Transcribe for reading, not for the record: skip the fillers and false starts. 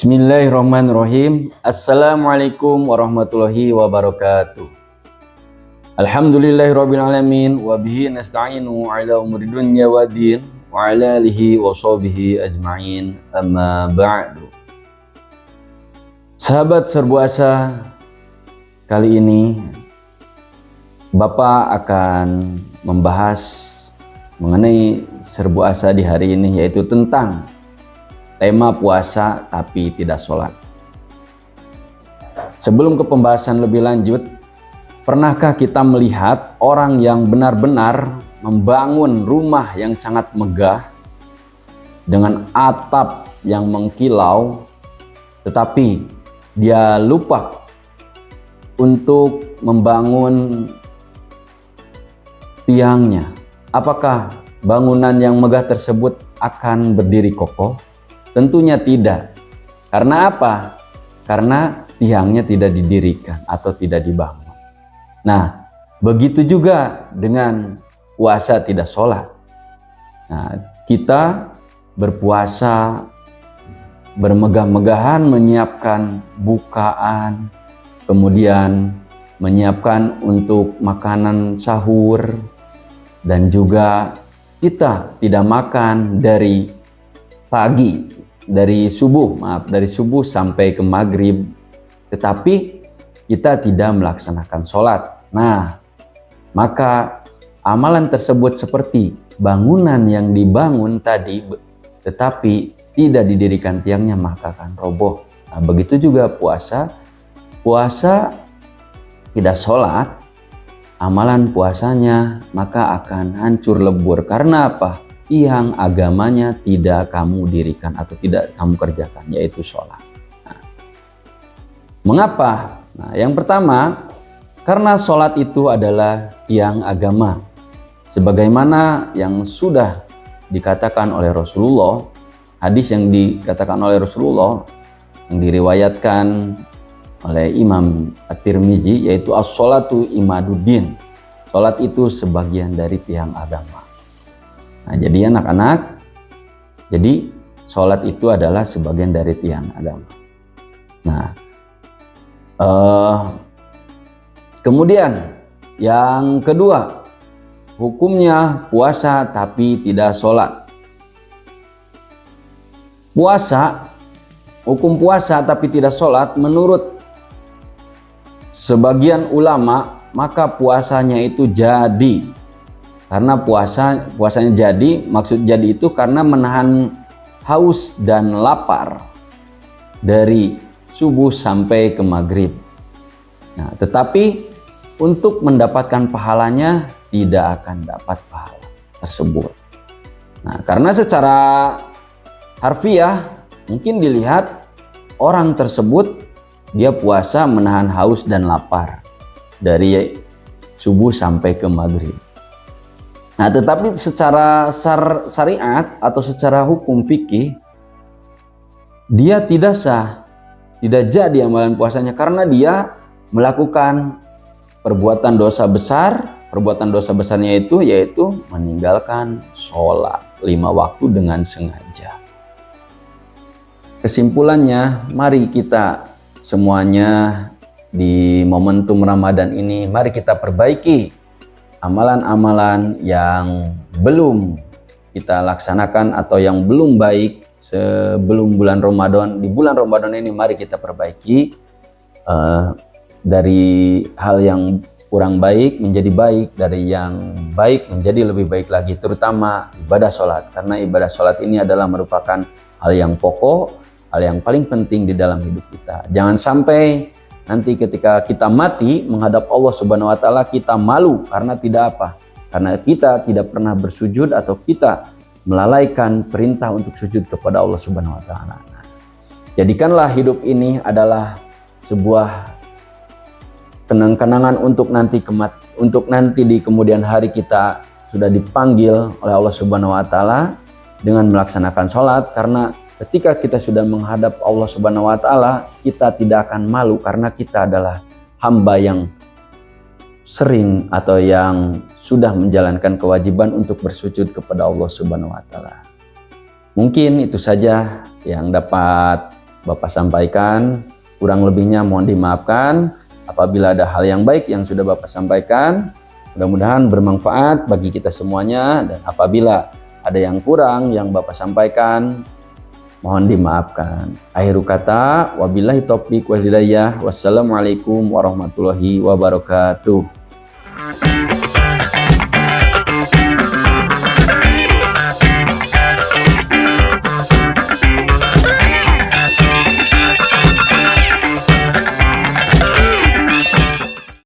Bismillahirrahmanirrahim. Assalamualaikum warahmatullahi wabarakatuh. Alhamdulillahirabbil alamin wa bihi nasta'inu ala umuri dunya waddin wa ala alihi wa sahbihi ajma'in. Amma ba'du. Sahabat Serbuasa, kali ini Bapak akan membahas mengenai Serbuasa di hari ini, yaitu tentang tema puasa tapi tidak sholat. Sebelum ke pembahasan lebih lanjut, pernahkah kita melihat orang yang benar-benar membangun rumah yang sangat megah dengan atap yang mengkilau, tetapi dia lupa untuk membangun tiangnya? Apakah bangunan yang megah tersebut akan berdiri kokoh? Tentunya tidak. Karena apa? Karena tiangnya tidak didirikan atau tidak dibangun. Nah, begitu juga dengan puasa tidak sholat. Nah, kita berpuasa bermegah-megahan menyiapkan bukaan, kemudian menyiapkan untuk makanan sahur, dan juga kita tidak makan dari pagi, dari subuh sampai ke maghrib, tetapi kita tidak melaksanakan sholat. Nah, maka amalan tersebut seperti bangunan yang dibangun tadi, tetapi tidak didirikan tiangnya, maka akan roboh. Nah, begitu juga puasa tidak sholat, amalan puasanya maka akan hancur lebur. Karena apa? Tiang agamanya tidak kamu dirikan atau tidak kamu kerjakan, yaitu sholat. Nah, mengapa? Nah, yang pertama, karena sholat itu adalah tiang agama. Sebagaimana yang sudah dikatakan oleh Rasulullah, hadis yang dikatakan oleh Rasulullah, yang diriwayatkan oleh Imam At-Tirmizi, yaitu as-sholatu imaduddin. Sholat itu sebagian dari tiang agama. Nah, jadi anak-anak, jadi sholat itu adalah sebagian dari tiang agama. Nah, kemudian yang kedua, hukumnya puasa tapi tidak sholat. Hukum puasa tapi tidak sholat menurut sebagian ulama, maka puasanya itu jadi. Karena puasanya jadi, maksud jadi itu karena menahan haus dan lapar dari subuh sampai ke maghrib. Nah, tetapi untuk mendapatkan pahalanya tidak akan dapat pahala tersebut. Nah, karena secara harfiah mungkin dilihat orang tersebut dia puasa menahan haus dan lapar dari subuh sampai ke maghrib. Nah, tetapi secara syariat atau secara hukum fikih, dia tidak sah, tidak jadi amalan puasanya karena dia melakukan perbuatan dosa besar. Perbuatan dosa besarnya itu yaitu meninggalkan sholat 5 waktu dengan sengaja. Kesimpulannya, mari kita semuanya di momentum Ramadan ini, mari kita perbaiki amalan-amalan yang belum kita laksanakan atau yang belum baik sebelum bulan Ramadan. Di bulan Ramadan ini mari kita perbaiki dari hal yang kurang baik menjadi baik, dari yang baik menjadi lebih baik lagi, terutama ibadah sholat. Karena ibadah sholat ini adalah merupakan hal yang pokok, hal yang paling penting di dalam hidup kita. Jangan sampai nanti ketika kita mati menghadap Allah Subhanahu wa Ta'ala kita malu karena tidak apa? Karena kita tidak pernah bersujud atau kita melalaikan perintah untuk sujud kepada Allah Subhanahu wa Ta'ala. Nah, jadikanlah hidup ini adalah sebuah kenang-kenangan untuk nanti di kemudian hari kita sudah dipanggil oleh Allah Subhanahu wa Ta'ala dengan melaksanakan sholat. Karena ketika kita sudah menghadap Allah Subhanahu wa Ta'ala, kita tidak akan malu karena kita adalah hamba yang sering atau yang sudah menjalankan kewajiban untuk bersujud kepada Allah Subhanahu wa Ta'ala. Mungkin itu saja yang dapat Bapak sampaikan. Kurang lebihnya mohon dimaafkan. Apabila ada hal yang baik yang sudah Bapak sampaikan, mudah-mudahan bermanfaat bagi kita semuanya. Dan apabila ada yang kurang yang Bapak sampaikan, mohon dimaafkan. Akhir kata, wabillahi taufiq wal hidayah. Wassalamualaikum warahmatullahi wabarakatuh.